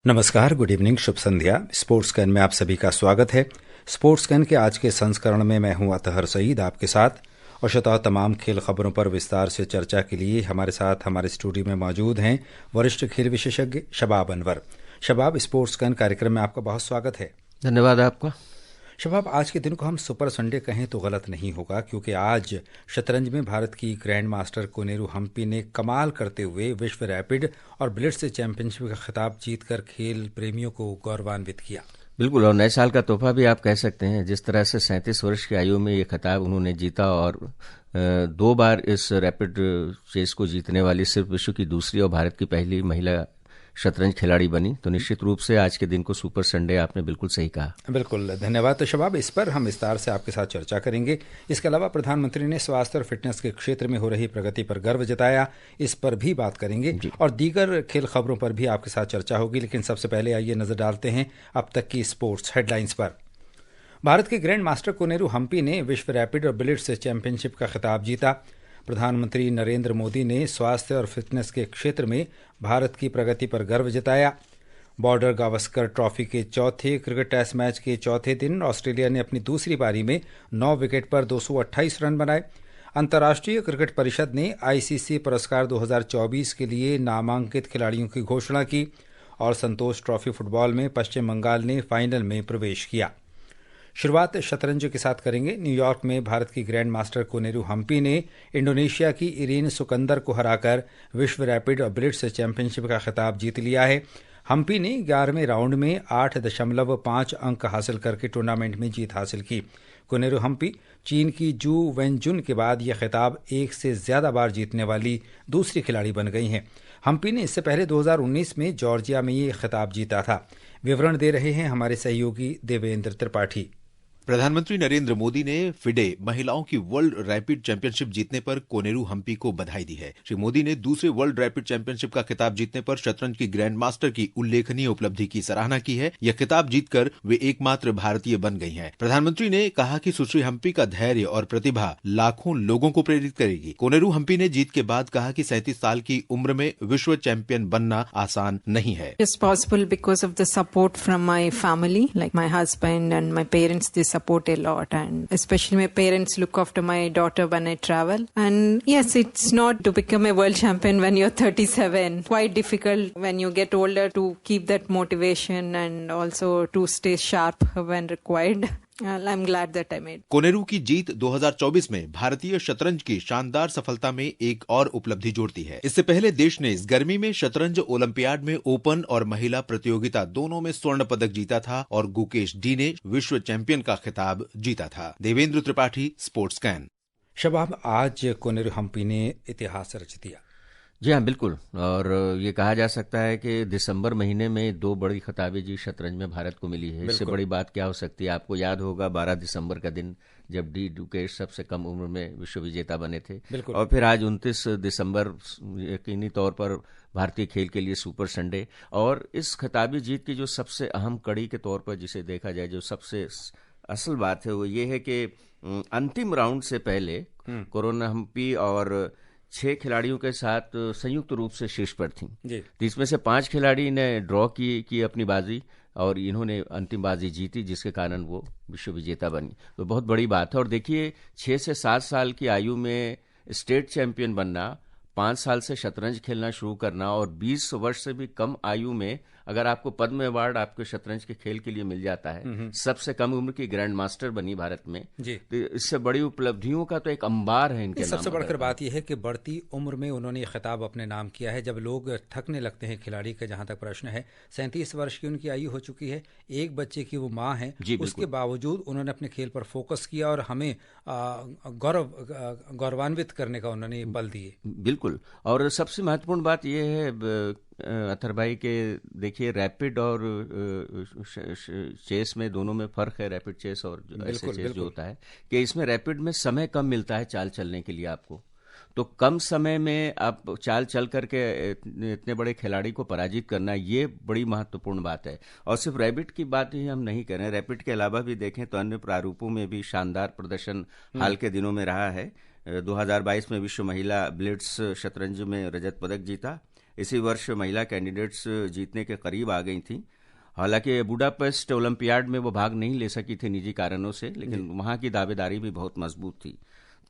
नमस्कार, good evening, Shubh Sandhya. Sports can में आप सभी का स्वागत है। स्पोर्ट्स कैन के आज के संस्करण में मैं हूं अतहर सईद आपके साथ, और श्रोताओं, तमाम खेल खबरों पर विस्तार से चर्चा के लिए हमारे साथ हमारे स्टूडियो में मौजूद हैं वरिष्ठ खेल विशेषज्ञ शबाब अनवर। शबाब, स्पोर्ट्स कैन कार्यक्रम में आपका बहुत स्वागत है। धन्यवाद आपका। शबाब, आज के दिन को हम सुपर संडे कहें तो गलत नहीं होगा, क्योंकि आज शतरंज में भारत की ग्रैंड मास्टर कोनेरू हम्पी ने कमाल करते हुए विश्व रैपिड और ब्लिट्ज चैंपियनशिप का खिताब जीतकर खेल प्रेमियों को गौरवान्वित किया। बिल्कुल, और नए साल का तोहफा भी आप कह सकते हैं। जिस तरह से 37 वर्ष की आयु में ये खिताब उन्होंने जीता और 2 बार इस रैपिड चेस को जीतने वाली सिर्फ विश्व की दूसरी और भारत की पहली महिला शतरंज खिलाड़ी बनी, तो निश्चित रूप से आज के दिन को सुपर संडे आपने बिल्कुल सही कहा। बिल्कुल, धन्यवाद। तो शबाब, इस पर हम विस्तार से आपके साथ चर्चा करेंगे। इसके अलावा प्रधानमंत्री ने स्वास्थ्य और फिटनेस के क्षेत्र में हो रही प्रगति पर गर्व जताया, इस पर भी बात करेंगे और दीगर खेल खबरों पर भी आपके साथ चर्चा होगी। लेकिन सबसे पहले आइए नजर डालते हैं अब तक की स्पोर्ट्स हेडलाइंस पर। भारत के ग्रैंड मास्टर कोनेरू हम्पी ने विश्व रैपिड और ब्लिट्ज चैंपियनशिप का खिताब जीता। प्रधानमंत्री नरेंद्र मोदी ने स्वास्थ्य और फिटनेस के क्षेत्र में भारत की प्रगति पर गर्व जताया। बॉर्डर गावस्कर ट्रॉफी के चौथे क्रिकेट टेस्ट मैच के चौथे दिन ऑस्ट्रेलिया ने अपनी दूसरी पारी में 9 विकेट पर 228 रन बनाए। अंतर्राष्ट्रीय क्रिकेट परिषद ने आईसीसी पुरस्कार 2024 के लिए नामांकित खिलाड़ियों की घोषणा की और संतोष ट्रॉफी फुटबॉल में पश्चिम बंगाल ने फाइनल में प्रवेश किया। शुरुआत शतरंज के साथ करेंगे। न्यूयॉर्क में भारत की ग्रैंड मास्टर कोनेरू हम्पी ने इंडोनेशिया की इरीन सुकंदर को हराकर विश्व रैपिड और ब्लिट्ज चैंपियनशिप का खिताब जीत लिया है। हम्पी ने 11वें राउंड में 8.5 अंक हासिल करके टूर्नामेंट में जीत हासिल की। कोनेरू हम्पी चीन की जू वेनजुन के बाद यह खिताब एक से ज्यादा बार जीतने वाली दूसरी खिलाड़ी बन गई हैं। हम्पी ने इससे पहले 2019 में जॉर्जिया में ये खिताब जीता था। विवरण दे रहे हैं हमारे सहयोगी देवेंद्र त्रिपाठी। प्रधानमंत्री नरेंद्र मोदी ने फिडे महिलाओं की वर्ल्ड रैपिड चैंपियनशिप जीतने पर कोनेरू हम्पी को बधाई दी है। श्री मोदी ने दूसरे वर्ल्ड रैपिड चैंपियनशिप का खिताब जीतने पर शतरंज की ग्रैंड मास्टर की उल्लेखनीय उपलब्धि की सराहना की है। यह खिताब जीतकर वे एकमात्र भारतीय बन गई हैं। प्रधानमंत्री ने कहा कि सुश्री हम्पी का धैर्य और प्रतिभा लाखों लोगों को प्रेरित करेगी। कोनेरू हम्पी ने जीत के बाद कहा कि 37 साल की उम्र में विश्व चैंपियन बनना आसान नहीं है। It's possible because of the support from my family, like my husband and my parents. They support a lot, and especially my parents look after my daughter when I travel. And yes, it's not to become a world champion when you're 37. Quite difficult when you get older to keep that motivation and also to stay sharp when required. I'm glad that I made. Koneru की जीत 2024 में भारतीय शतरंज की शानदार सफलता में एक और उपलब्धि जोड़ती है। इससे पहले देश ने इस गर्मी में शतरंज ओलंपियाड में ओपन और महिला प्रतियोगिता दोनों में स्वर्ण पदक जीता था और गुकेश डी ने विश्व चैंपियन का खिताब जीता था। देवेंद्र त्रिपाठी, स्पोर्ट्स कैन। शबाब, आज कोनेरू हम्पी ने इतिहास रच दिया। जी हाँ, बिल्कुल, और ये कहा जा सकता है कि दिसंबर महीने में 2 बड़ी खिताबें जी शतरंज में भारत को मिली है। इससे बड़ी बात क्या हो सकती है। आपको याद होगा 12 दिसंबर का दिन, जब डी गुकेश सबसे कम उम्र में विश्व विजेता बने थे, और फिर आज 29 दिसंबर यकीनी तौर पर भारतीय खेल के लिए सुपर संडे। और इस खिताबी जीत की जो सबसे अहम कड़ी के तौर पर जिसे देखा जाए, जो सबसे असल बात है वो ये है कि अंतिम राउंड से पहले कोनेरू हम्पी और 6 खिलाड़ियों के साथ संयुक्त रूप से शीर्ष पर थीं। तो इसमें से 5 खिलाड़ी ने ड्रॉ की अपनी बाजी, और इन्होंने अंतिम बाजी जीती, जिसके कारण वो विश्व विजेता बनी। तो बहुत बड़ी बात है। और देखिए, 6 से 7 साल की आयु में स्टेट चैंपियन बनना, 5 साल से शतरंज खेलना शुरू करना, और 20 वर्ष से भी कम आयु में अगर आपको पद्म अवार्ड आपके शतरंज के खेल के लिए मिल जाता है, सबसे कम उम्र की ग्रैंड मास्टर बनी भारत में, तो इससे बड़ी उपलब्धियों का तो एक अंबार है इनके नाम। सबसे बढ़कर बात यह है कि बढ़ती उम्र में उन्होंने ये खिताब अपने नाम किया है। जब लोग थकने लगते हैं खिलाड़ी का, जहां तक प्रश्न है, 37 वर्ष की उनकी आयु हो चुकी है, एक बच्चे की वो माँ है, उसके बावजूद उन्होंने अपने खेल पर फोकस किया और हमें गौरवान्वित करने का उन्होंने बल दिए। बिल्कुल, और सबसे महत्वपूर्ण बात यह है अथर भाई के, देखिए रैपिड और चेस में दोनों में फर्क है। रैपिड चेस और ऐसे चेस जो होता है कि इसमें रैपिड में समय कम मिलता है चाल चलने के लिए आपको, तो कम समय में आप चाल चल करके इतने बड़े खिलाड़ी को पराजित करना, ये बड़ी महत्वपूर्ण बात है। और सिर्फ रैपिड की बात ही हम नहीं कर रहे हैं, रैपिड के अलावा भी देखें तो अन्य प्रारूपों में भी शानदार प्रदर्शन हाल के दिनों में रहा है। 2022 में विश्व महिला ब्लिट्ज शतरंज में रजत पदक जीता। इसी वर्ष महिला कैंडिडेट्स जीतने के करीब आ गई थी। हालांकि बुडापेस्ट ओलंपियाड में वो भाग नहीं ले सकी थी निजी कारणों से, लेकिन वहां की दावेदारी भी बहुत मजबूत थी।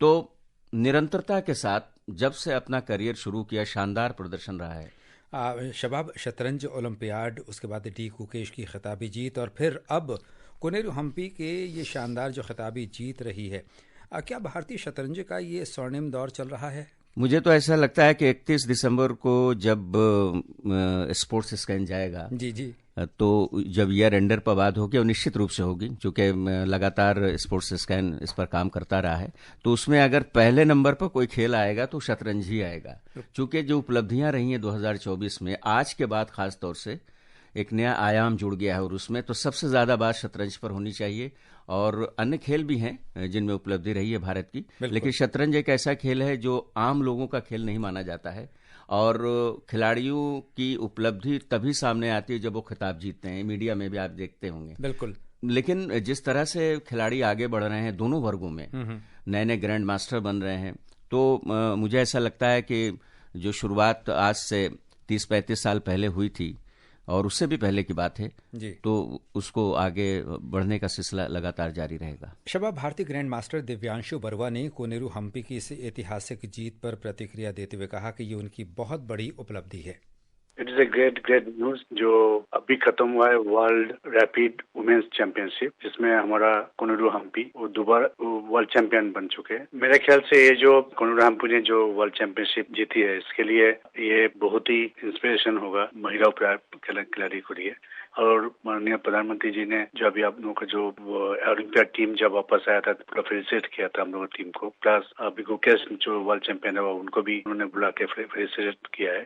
तो निरंतरता के साथ जब से अपना करियर शुरू किया, शानदार प्रदर्शन रहा है। शबाब, शतरंज ओलंपियाड, उसके बाद डी कुकेश की खिताबी जीत और फिर अब कोनेरू हम्पी के ये शानदार जो खिताबी जीत रही है, क्या भारतीय शतरंज का ये स्वर्णिम दौर चल रहा है? मुझे तो ऐसा लगता है कि 31 दिसंबर को जब स्पोर्ट्स स्कैन जाएगा, जी, तो जब ईयर एंडर पर बात होगी, और निश्चित रूप से होगी क्योंकि लगातार स्पोर्ट्स स्कैन इस पर काम करता रहा है, तो उसमें अगर पहले नंबर पर कोई खेल आएगा तो शतरंज ही आएगा। चूंकि जो उपलब्धियां रही हैं 2024 में, आज के बाद खास तौर से एक नया आयाम जुड़ गया है और उसमें तो सबसे ज्यादा बात शतरंज पर होनी चाहिए। और अन्य खेल भी हैं जिनमें उपलब्धि रही है भारत की, लेकिन शतरंज एक ऐसा खेल है जो आम लोगों का खेल नहीं माना जाता है और खिलाड़ियों की उपलब्धि तभी सामने आती है जब वो खिताब जीतते हैं। मीडिया में भी आप देखते होंगे। बिल्कुल। लेकिन जिस तरह से खिलाड़ी आगे बढ़ रहे हैं दोनों वर्गों में, नए नए ग्रैंड मास्टर बन रहे हैं, तो मुझे ऐसा लगता है कि जो शुरुआत आज से 30-35 साल पहले हुई थी और उससे भी पहले की बात है जी, तो उसको आगे बढ़ने का सिलसिला लगातार जारी रहेगा। शबाब, भारतीय ग्रैंड मास्टर दिव्यांशु बरुआ ने कोनेरू हम्पी की इस ऐतिहासिक जीत पर प्रतिक्रिया देते हुए कहा कि ये उनकी बहुत बड़ी उपलब्धि है। It is a great news जो अभी खत्म हुआ है वर्ल्ड रैपिड वुमेन्स चैंपियनशिप, जिसमें हमारा कोनेरू हम्पी वो दोबारा वर्ल्ड चैंपियन बन चुके हैं। मेरे ख्याल से ये जो कोनेरू हम्पी ने जो वर्ल्ड चैंपियनशिप जीती है, इसके लिए ये बहुत ही इंस्पिरेशन होगा महिला खिलाड़ी को लिए। और माननीय प्रधानमंत्री जी ने जो अभी आप लोगों का जो ओलंपियाड टीम जब वापस आया था, पूरा फेलिसिटेट किया था हम लोगों टीम को, प्लस अभी गुकेश जो वर्ल्ड चैंपियन है उनको भी उन्होंने बुला के फेलिसिटेट किया है।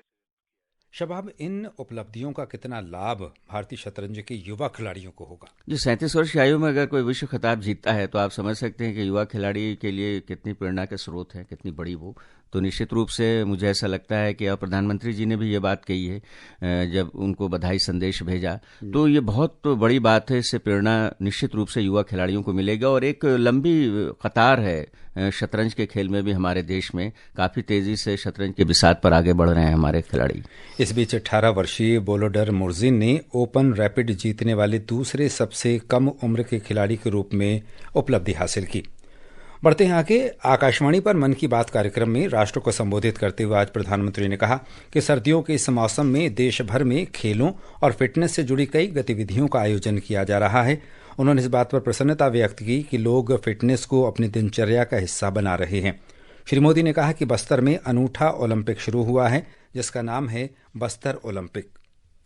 शबाब, इन उपलब्धियों का कितना लाभ भारतीय शतरंज के युवा खिलाड़ियों को होगा? जो 37 वर्ष की आयु में अगर कोई विश्व खिताब जीतता है तो आप समझ सकते हैं कि युवा खिलाड़ी के लिए कितनी प्रेरणा के स्रोत है, कितनी बड़ी वो। तो निश्चित रूप से मुझे ऐसा लगता है कि प्रधानमंत्री जी ने भी ये बात कही है जब उनको बधाई संदेश भेजा, तो ये बहुत बड़ी बात है। इससे प्रेरणा निश्चित रूप से युवा खिलाड़ियों को मिलेगा और एक लंबी कतार है शतरंज के खेल में भी हमारे देश में काफी तेजी से शतरंज के बिसात पर आगे बढ़ रहे हैं हमारे खिलाड़ी। इस बीच 18 वर्षीय बोलोडर मुर्जिन ने ओपन रैपिड जीतने वाले दूसरे सबसे कम उम्र के खिलाड़ी के रूप में उपलब्धि हासिल की। बढ़ते हैं आगे। आकाशवाणी पर मन की बात कार्यक्रम में राष्ट्र को संबोधित करते हुए आज प्रधानमंत्री ने कहा कि सर्दियों के इस मौसम में देश भर में खेलों और फिटनेस से जुड़ी कई गतिविधियों का आयोजन किया जा रहा है। उन्होंने इस बात पर प्रसन्नता व्यक्त की कि लोग फिटनेस को अपनी दिनचर्या का हिस्सा बना रहे हैं। श्री मोदी ने कहा कि बस्तर में अनूठा ओलंपिक शुरू हुआ है जिसका नाम है बस्तर ओलंपिक।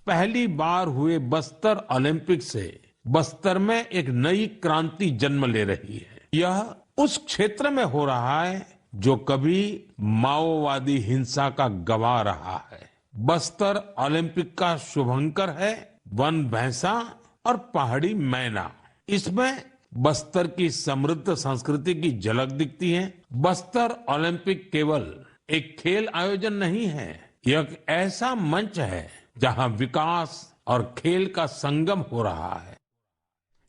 पहली बार हुए बस्तर ओलंपिक से बस्तर में एक नई क्रांति जन्म ले रही है। यह उस क्षेत्र में हो रहा है जो कभी माओवादी हिंसा का गवाह रहा है। बस्तर ओलंपिक का शुभंकर है वन भैंसा और पहाड़ी मैना। इसमें बस्तर की समृद्ध संस्कृति की झलक दिखती है। बस्तर ओलंपिक केवल एक खेल आयोजन नहीं है, यह एक ऐसा मंच है जहां विकास और खेल का संगम हो रहा है।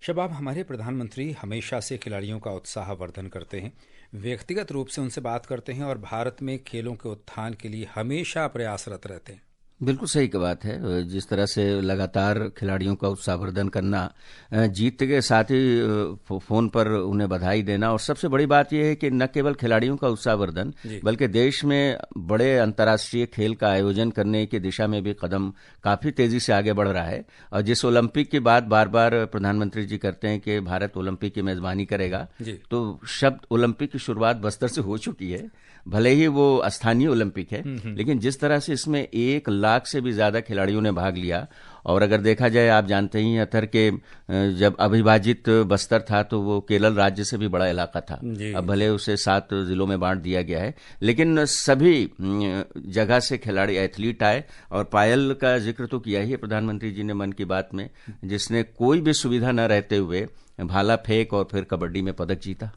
शबाब, हमारे प्रधानमंत्री हमेशा से खिलाड़ियों का उत्साह वर्धन करते हैं, व्यक्तिगत रूप से उनसे बात करते हैं और भारत में खेलों के उत्थान के लिए हमेशा प्रयासरत रहते हैं। बिल्कुल सही की बात है। जिस तरह से लगातार खिलाड़ियों का उत्साहवर्धन करना, जीत के साथ ही फोन पर उन्हें बधाई देना, और सबसे बड़ी बात यह है कि न केवल खिलाड़ियों का उत्साहवर्धन बल्कि देश में बड़े अंतर्राष्ट्रीय खेल का आयोजन करने की दिशा में भी कदम काफी तेजी से आगे बढ़ रहा है। और जिस ओलंपिक की बात बार बार प्रधानमंत्री जी करते हैं कि भारत ओलंपिक की मेजबानी करेगा, तो शब्द ओलंपिक की शुरुआत बस्तर से हो चुकी है। भले ही वो स्थानीय ओलंपिक है, लेकिन जिस तरह से इसमें 1 लाख से भी ज्यादा खिलाड़ियों ने भाग लिया, और अगर देखा जाए, आप जानते ही अतर के जब अविभाजित बस्तर था तो वो केरल राज्य से भी बड़ा इलाका था। अब भले उसे 7 जिलों में बांट दिया गया है, लेकिन सभी जगह से खिलाड़ी एथलीट आए। और पायल का जिक्र तो किया ही है प्रधानमंत्री जी ने मन की बात में, जिसने कोई भी सुविधा न रहते हुए भाला फेंक और फिर कबड्डी में पदक जीता।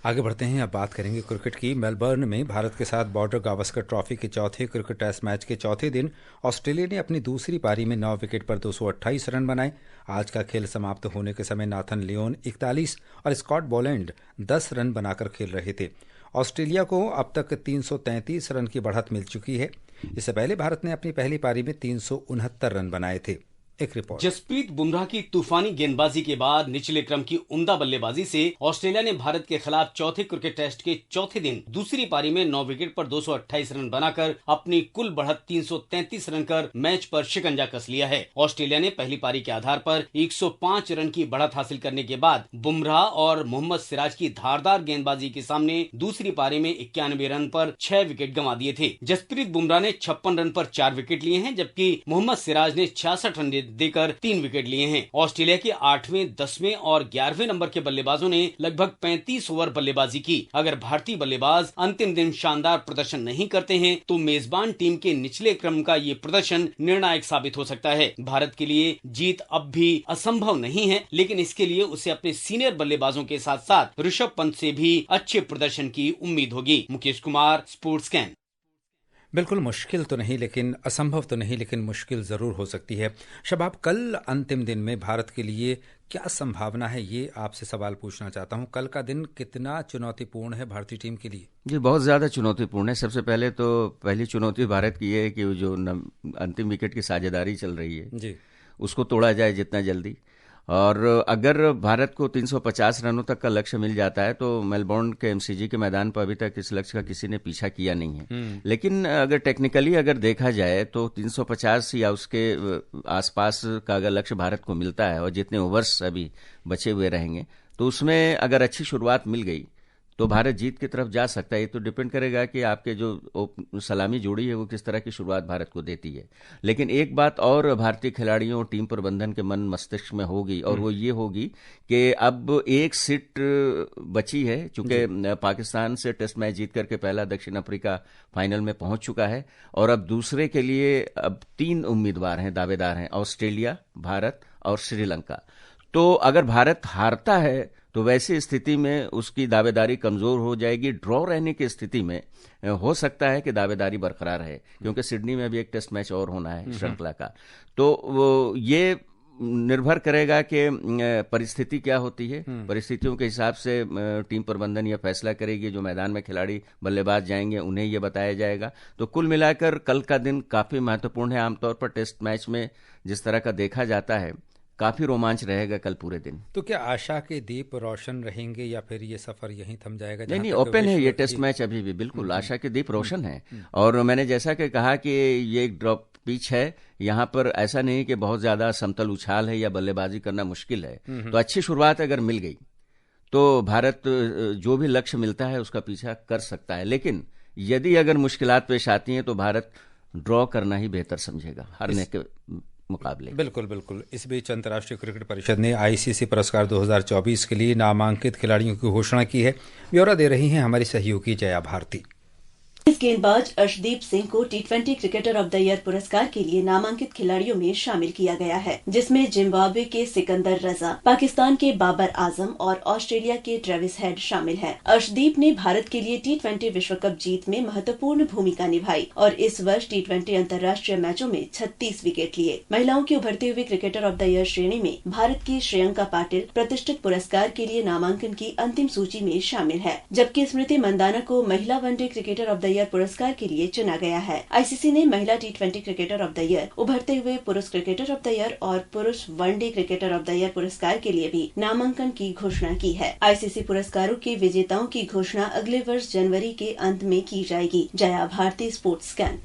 आगे बढ़ते हैं, अब बात करेंगे क्रिकेट की। मेलबर्न में भारत के साथ बॉर्डर गावस्कर ट्रॉफी के चौथे क्रिकेट टेस्ट मैच के चौथे दिन ऑस्ट्रेलिया ने अपनी दूसरी पारी में 9 विकेट पर 228 रन बनाए। आज का खेल समाप्त होने के समय नाथन लियोन 41 और स्कॉट बोलैंड 10 रन बनाकर खेल रहे थे। ऑस्ट्रेलिया को अब तक 333 रन की बढ़त मिल चुकी है। इससे पहले भारत ने अपनी पहली पारी में 369 रन बनाए थे। एक रिपोर्ट। जसप्रीत बुमराह की तूफानी गेंदबाजी के बाद निचले क्रम की उम्दा बल्लेबाजी से ऑस्ट्रेलिया ने भारत के खिलाफ चौथे क्रिकेट टेस्ट के चौथे दिन दूसरी पारी में 9 विकेट पर 228 रन बनाकर अपनी कुल बढ़त 333 रन कर मैच पर शिकंजा कस लिया है। ऑस्ट्रेलिया ने पहली पारी के आधार पर 105 रन की बढ़त हासिल करने के बाद बुमराह और मोहम्मद सिराज की धारदार गेंदबाजी के सामने दूसरी पारी में 91 रन पर 6 विकेट गंवा दिए थे। जसप्रीत बुमराह ने 56 रन पर 4 विकेट लिए हैं, जबकि मोहम्मद सिराज ने 66 रन देकर 3 विकेट लिए हैं। ऑस्ट्रेलिया के 8वें, 10वें और 11वें नंबर के बल्लेबाजों ने लगभग 35 ओवर बल्लेबाजी की। अगर भारतीय बल्लेबाज अंतिम दिन शानदार प्रदर्शन नहीं करते हैं तो मेजबान टीम के निचले क्रम का ये प्रदर्शन निर्णायक साबित हो सकता है। भारत के लिए जीत अब भी असंभव नहीं है, लेकिन इसके लिए उसे अपने सीनियर बल्लेबाजों के साथ साथ ऋषभ पंत से भी अच्छे प्रदर्शन की उम्मीद होगी। Mukesh Kumar, sports can. बिल्कुल मुश्किल तो नहीं, लेकिन असंभव तो नहीं, लेकिन मुश्किल जरूर हो सकती है। शबाब, कल अंतिम दिन में भारत के लिए क्या संभावना है, ये आपसे सवाल पूछना चाहता हूं। कल का दिन कितना चुनौतीपूर्ण है भारतीय टीम के लिए? जी, बहुत ज्यादा चुनौतीपूर्ण है। सबसे पहले तो पहली चुनौती भारत की ये है कि जो अंतिम विकेट की साझेदारी चल रही है जी, उसको तोड़ा जाए जितना जल्दी। और अगर भारत को 350 रनों तक का लक्ष्य मिल जाता है तो मेलबोर्न के एमसीजी के मैदान पर अभी तक इस लक्ष्य का किसी ने पीछा किया नहीं है। लेकिन अगर टेक्निकली अगर देखा जाए तो 350 या उसके आसपास का अगर लक्ष्य भारत को मिलता है और जितने ओवर्स अभी बचे हुए रहेंगे तो उसमें अगर अच्छी शुरुआत मिल गई तो भारत जीत की तरफ जा सकता है। ये तो डिपेंड करेगा कि आपके जो सलामी जोड़ी है वो किस तरह की शुरुआत भारत को देती है। लेकिन एक बात और भारतीय खिलाड़ियों, टीम प्रबंधन के मन मस्तिष्क में होगी और वो ये होगी कि अब एक सीट बची है, चूंकि पाकिस्तान से टेस्ट मैच जीत करके पहला दक्षिण अफ्रीका फाइनल में पहुंच चुका है और अब दूसरे के लिए अब 3 उम्मीदवार हैं, दावेदार हैं, ऑस्ट्रेलिया, भारत और श्रीलंका। तो अगर भारत हारता है तो वैसी स्थिति में उसकी दावेदारी कमजोर हो जाएगी। ड्रॉ रहने की स्थिति में हो सकता है कि दावेदारी बरकरार रहे, क्योंकि सिडनी में भी एक टेस्ट मैच और होना है श्रृंखला का। तो ये निर्भर करेगा कि परिस्थिति क्या होती है। परिस्थितियों के हिसाब से टीम प्रबंधन यह फैसला करेगी। जो मैदान में खिलाड़ी बल्लेबाज जाएंगे उन्हें यह बताया जाएगा। तो कुल मिलाकर कल का दिन काफी महत्वपूर्ण है। आमतौर पर टेस्ट मैच में जिस तरह का देखा जाता है काफी रोमांच रहेगा कल पूरे दिन। तो क्या आशा के दीप रोशन रहेंगे या फिर ये सफर यहीं थम जाएगा? नहीं, ओपन है ये टेस्ट मैच अभी भी, बिल्कुल आशा के दीप रोशन है। और मैंने जैसा कि कहा कि ये एक ड्रॉप पिच है, यहाँ पर ऐसा नहीं कि बहुत ज्यादा समतल उछाल है या बल्लेबाजी करना मुश्किल है। तो अच्छी शुरुआत अगर मिल गई तो भारत जो भी लक्ष्य मिलता है उसका पीछा कर सकता है। लेकिन यदि अगर मुश्किलात पेश आती हैं तो भारत ड्रॉ करना ही बेहतर समझेगा हारने के मुकाबले। बिल्कुल बिल्कुल। इस बीच अंतर्राष्ट्रीय क्रिकेट परिषद ने आईसीसी पुरस्कार 2024 के लिए नामांकित खिलाड़ियों की घोषणा की है। ब्यौरा दे रही हैं हमारी सहयोगी जया भारती। इस गेंदबाज अर्शदीप सिंह को T20 cricketer of the year पुरस्कार के लिए नामांकित खिलाड़ियों में शामिल किया गया है, जिसमें जिम्बाब्वे के सिकंदर रजा, पाकिस्तान के बाबर आजम और ऑस्ट्रेलिया के ट्रेविस हेड शामिल हैं। अर्शदीप ने भारत के लिए T20 विश्व कप जीत में महत्वपूर्ण भूमिका निभाई और इस वर्ष T20 अंतर्राष्ट्रीय मैचों में 36 विकेट लिए। महिलाओं की उभरते हुए क्रिकेटर ऑफ द ईयर श्रेणी में भारत की श्रेयंका पाटिल प्रतिष्ठित पुरस्कार के लिए नामांकन की अंतिम सूची में शामिल है, जबकि स्मृति मंदाना को महिला one day cricketer of the year पुरस्कार के लिए चुना गया है। आईसीसी ने महिला T20 cricketer of the year, उभरते हुए पुरुष क्रिकेटर ऑफ द ईयर और पुरुष one day cricketer of the year पुरस्कार के लिए भी नामांकन की घोषणा की है। आईसीसी पुरस्कारों के विजेताओं की घोषणा अगले वर्ष जनवरी के अंत में की जाएगी। जया भारती, स्पोर्ट्स कैन।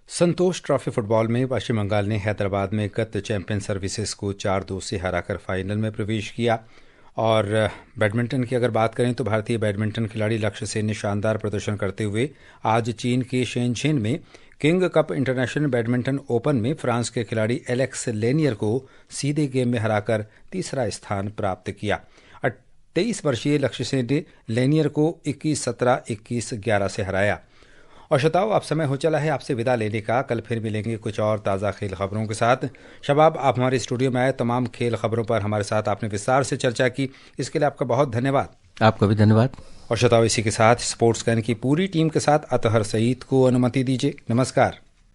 संतोष ट्रॉफी फुटबॉल में पश्चिम बंगाल ने हैदराबाद में गत चैंपियन सर्विसेज को 4-2 से हराकर फाइनल में प्रवेश किया। और बैडमिंटन की अगर बात करें तो भारतीय बैडमिंटन खिलाड़ी लक्ष्य सेन ने शानदार प्रदर्शन करते हुए आज चीन के शेनचेन में king cup international badminton open में फ्रांस के खिलाड़ी एलेक्स लेनियर को सीधे गेम में हराकर तीसरा स्थान प्राप्त किया। 23 वर्षीय लक्ष्य सेन ने लेनियर को 21-17, 21-11 से हराया। और श्रोताओ, अब समय हो चला है आपसे विदा लेने का। कल फिर मिलेंगे कुछ और ताज़ा खेल खबरों के साथ। शबाब, आप हमारे स्टूडियो में आए, तमाम खेल खबरों पर हमारे साथ आपने विस्तार से चर्चा की, इसके लिए आपका बहुत धन्यवाद। आपका भी धन्यवाद। और श्रोताओ, इसी के साथ स्पोर्ट्स कैन की पूरी टीम के साथ अतहर सईद को अनुमति दीजिए। नमस्कार।